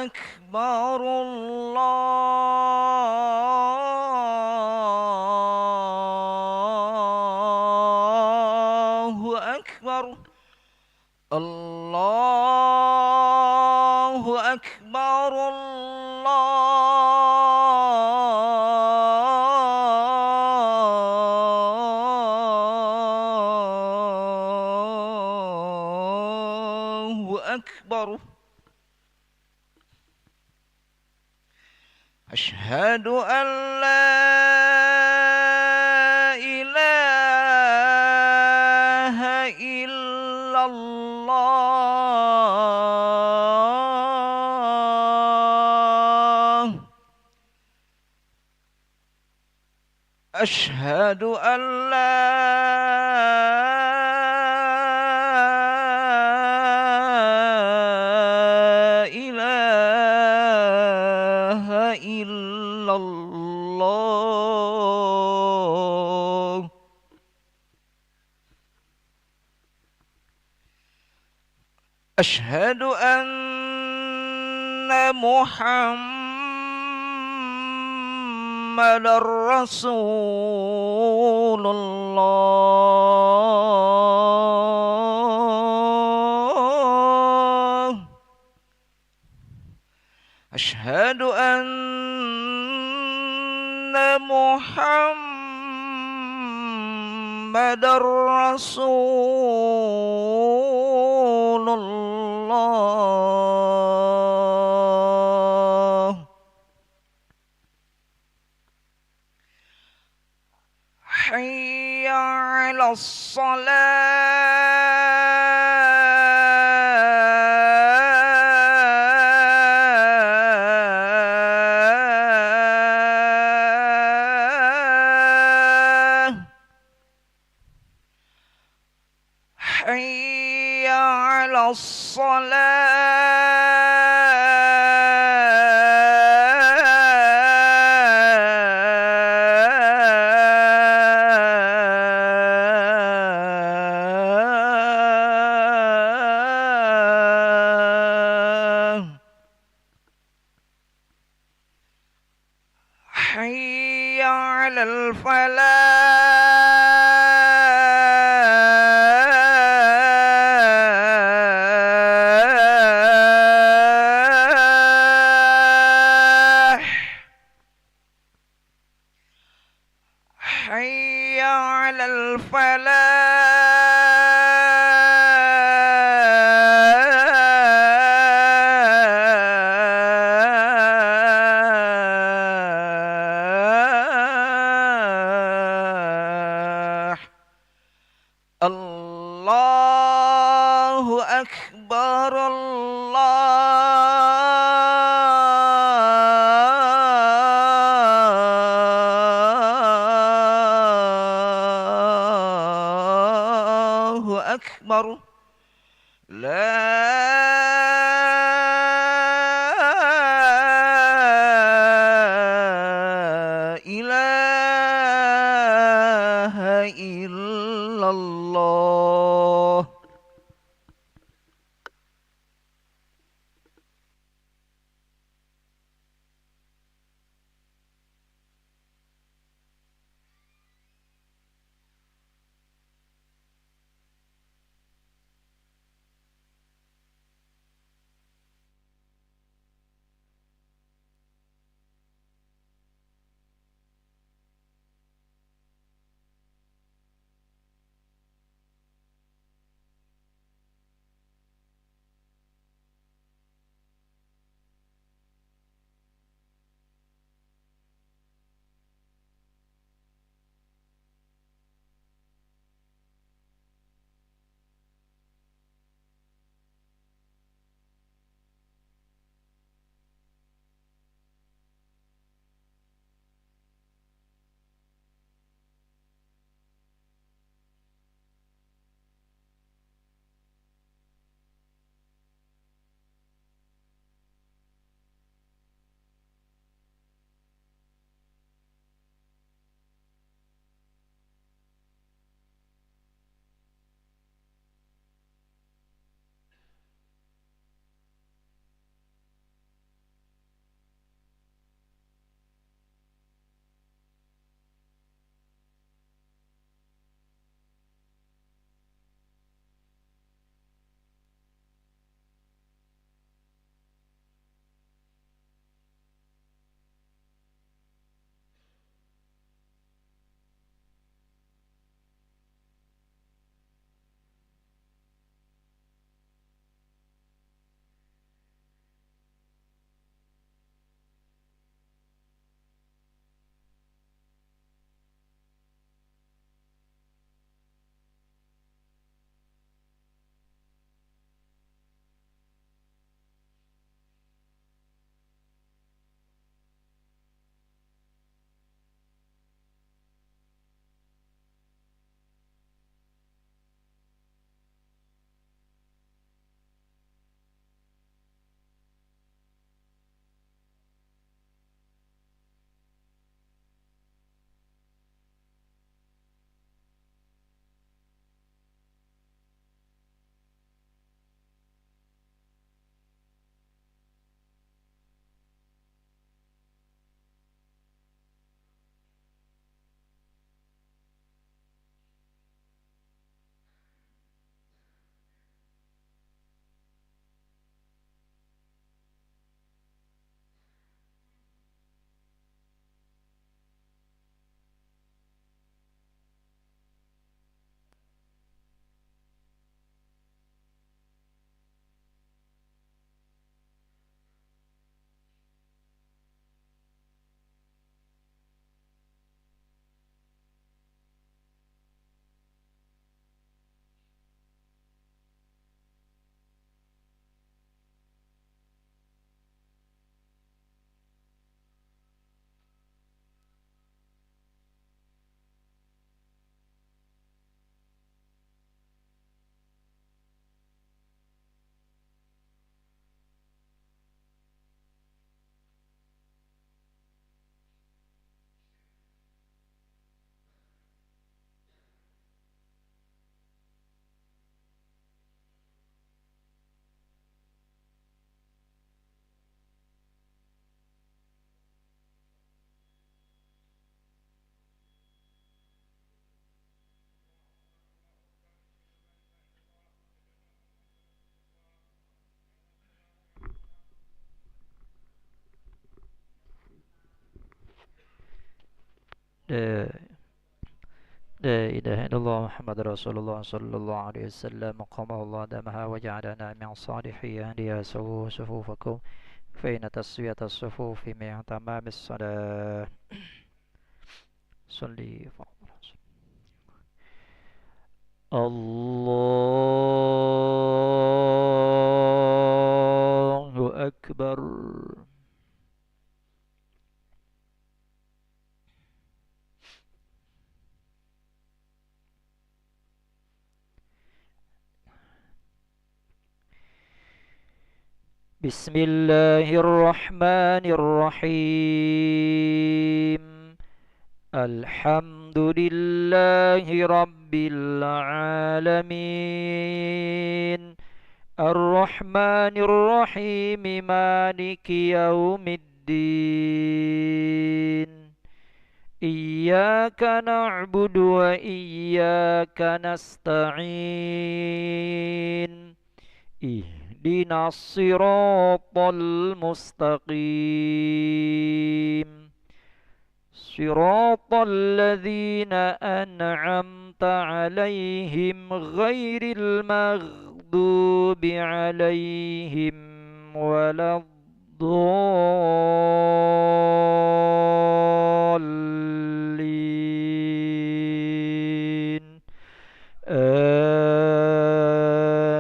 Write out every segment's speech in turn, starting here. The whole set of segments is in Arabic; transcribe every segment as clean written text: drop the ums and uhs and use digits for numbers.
أكبر الله أكبر الله أكبر الله أكبر أشهد أن لا إله إلا الله أشهد أن لا إله إلا الله أشهد أن محمد رسول الله أشهد أن محمد رسول الله حي على الصلاة حي على الصلاة حي على الفلاح حي على الفلاح الله أكبر الله أكبر لا إله إلا الله لا لا إله إلا الله محمد رسول الله صلى الله عليه وسلم قام الله دمها وجعلنا من صالحي أهلها سووا صفوفكم فإن تسوية الصفوف من تمام الصلاة صلي فاضل الله أكبر. بسم الله الرحمن الرحيم. الحمد لله رب العالمين الرحمن الرحيم مالك يوم الدين إياك نعبد وإياك نستعين اهدنا الصراط المستقيم صراط الذين أنعمت عليهم غير المغضوب عليهم ولا الضالين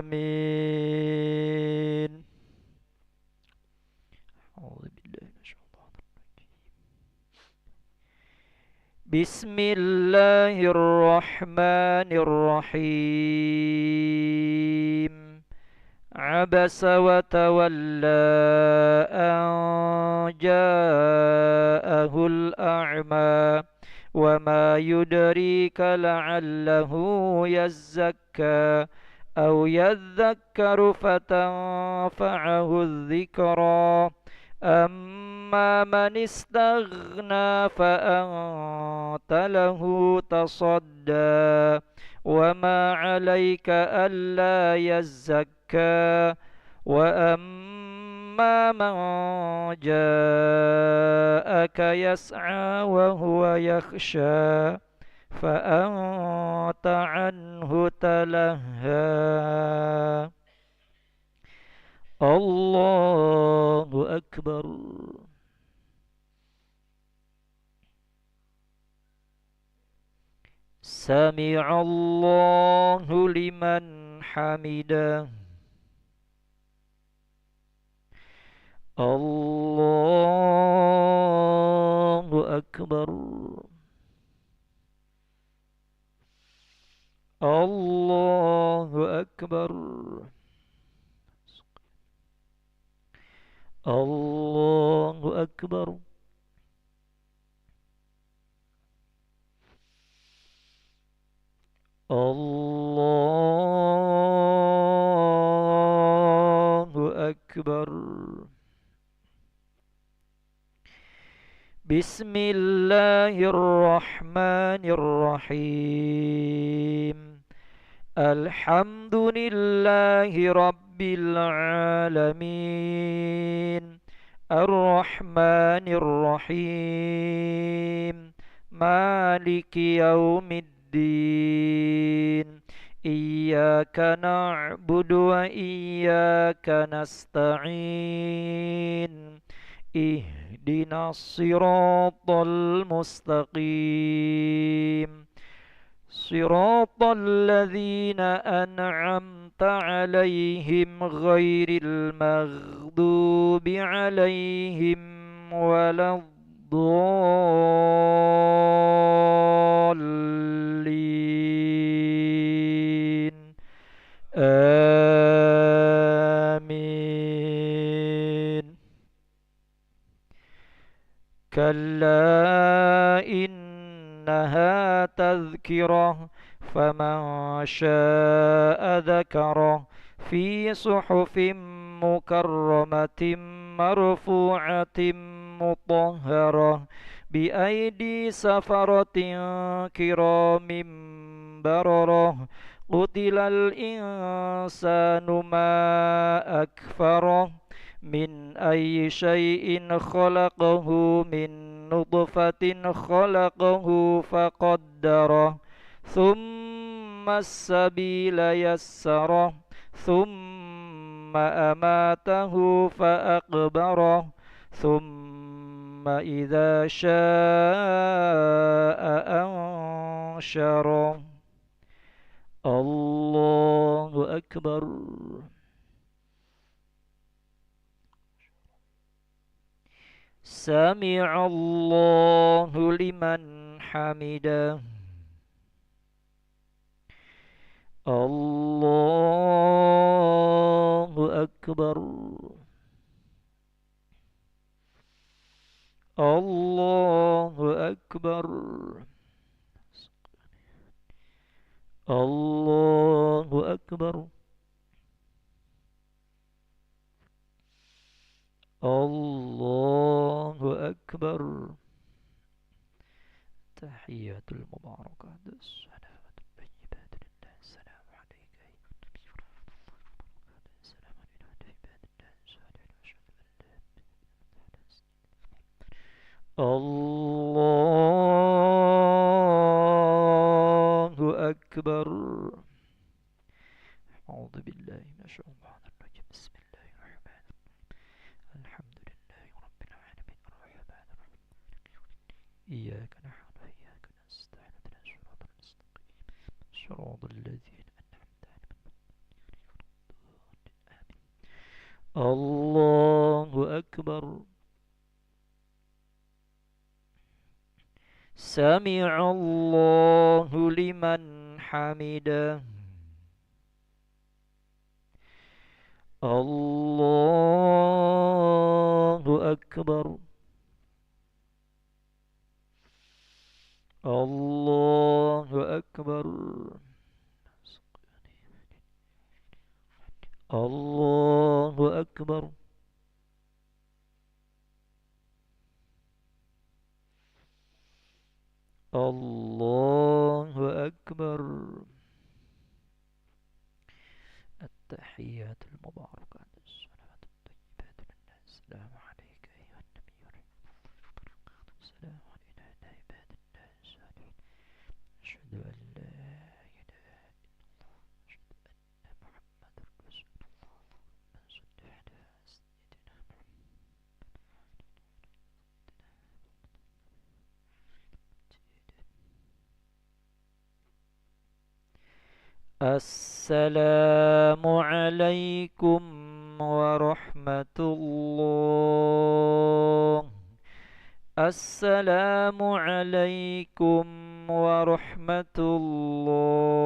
آمين. أعوذ بالله من الشيطان الرجيم. بسم الله الرحمن الرحيم. عبس وتولى أن جاءه الأعمى وما يدريك لعله يزكى أو يذكر فتنفعه الذكرى أما من استغنى فأنت له تصدى وما عليك ألا يزكى وأما من جاءك يسعى وهو يخشى فأنت عنه تلهى. الله أكبر. سمع الله لمن حمده. الله أكبر. الله أكبر. الله أكبر. الله أكبر. بسم الله الرحمن الرحيم. الحمد لله رب العالمين الرحمن الرحيم مالك يوم الدين إياك نعبد وإياك نستعين اهدنا الصراط المستقيم صراط الذين أنعمت عليهم غير المغضوب عليهم ولا الضالين آمين. كلا إنها تذكرة فمن شاء ذكره في صحف مكرمة مرفوعة مطهرة بأيدي سفرة كرام بررة قتل الإنسان ما أكفره من أي شيء خلقه من نطفة خلقه فقدره ثم السبيل يسره ثم أماته فأقبره ثم إذا شاء أنشره. الله أكبر. سمع الله لمن حمده. الله أكبر. الله أكبر. الله أكبر. الله أكبر. تحيات المباركات الصلوات الطيبات لله. السلام عليك أيها النبي السلام علينا في عباد الله الصالحين وأشهد أن لا الله أكبر. أعوذ بالله من الشيطان الرجيم. بسم الله الرحمن الرحيم. الحمد لله رب العالمين الرحمن الرحيم إياك نعبد وإياك نستعين اهدنا الصراط المستقيم صراط الذين أنعمت عليهم آمين. الله أكبر. سمع الله لمن حمده. الله أكبر. الله أكبر. الله أكبر. الله أكبر. التحيات المباركات الصلوات الطيبات لله. السلام عليك أيها النبي السلام علينا على عباد الله الصالحين. أشهد أن لا إله إلا الله أشهد أن محمدا رسول الله. من صل على سيدنا محمد. السلام عليكم ورحمة الله. السلام عليكم ورحمة الله.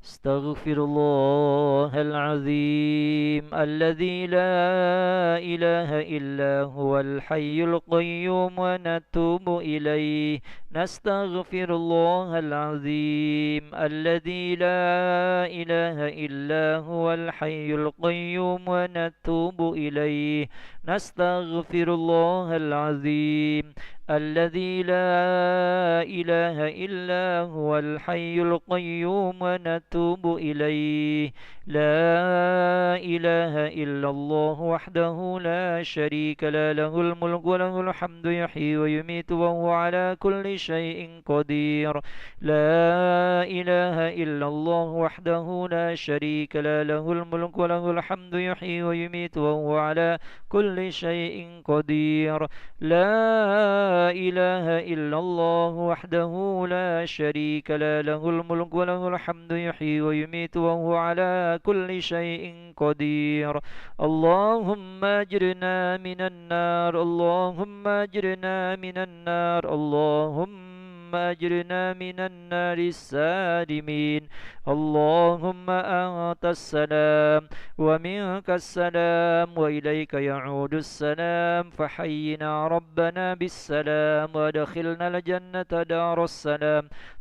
استغفر الله العظيم الذي لا إله إلا هو الحي القيوم ونتوب إليه. نستغفر الله العظيم الذي لا إله إلا هو الحي القيوم ونتوب إليه. نستغفر الله العظيم الذي لا إله إلا هو الحي القيوم ونتوب إليه. لا إله إلا الله وحده لا شريك له الملك وله الحمد يحيي ويميت وهو على كل شيء قدير. لا إله إلا الله وحده لا شريك له الملك وله الحمد يحيي ويميت وهو على كل شيء قدير. لا إله إلا الله وحده لا شريك له الملك وله الحمد يحيي ويميت وهو على كل شيء قدير. اللهم أجرنا من النار. اللهم أجرنا من النار. اللهم أجرنا من النار السالمين. اللهم أنت السلام ومنك السلام وإليك يعود السلام. فحينا ربنا بالسلام وادخلنا الجنة دار السلام.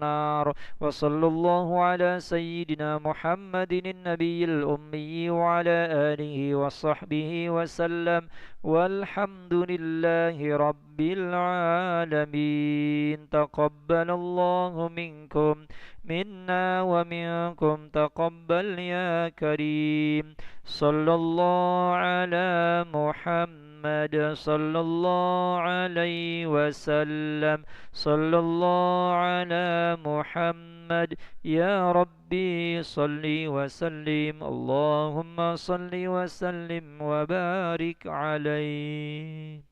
النار. وصلى الله على سيدنا محمد النبي الأمي وعلى آله وصحبه وسلم، والحمد لله رب العالمين. تقبل الله منكم منا ومنكم تقبل يا كريم. صلى الله على محمد صلى الله عليه وسلم. صلى الله على محمد. يا ربي صل وسلم، اللهم صل وسلم وبارك عليه.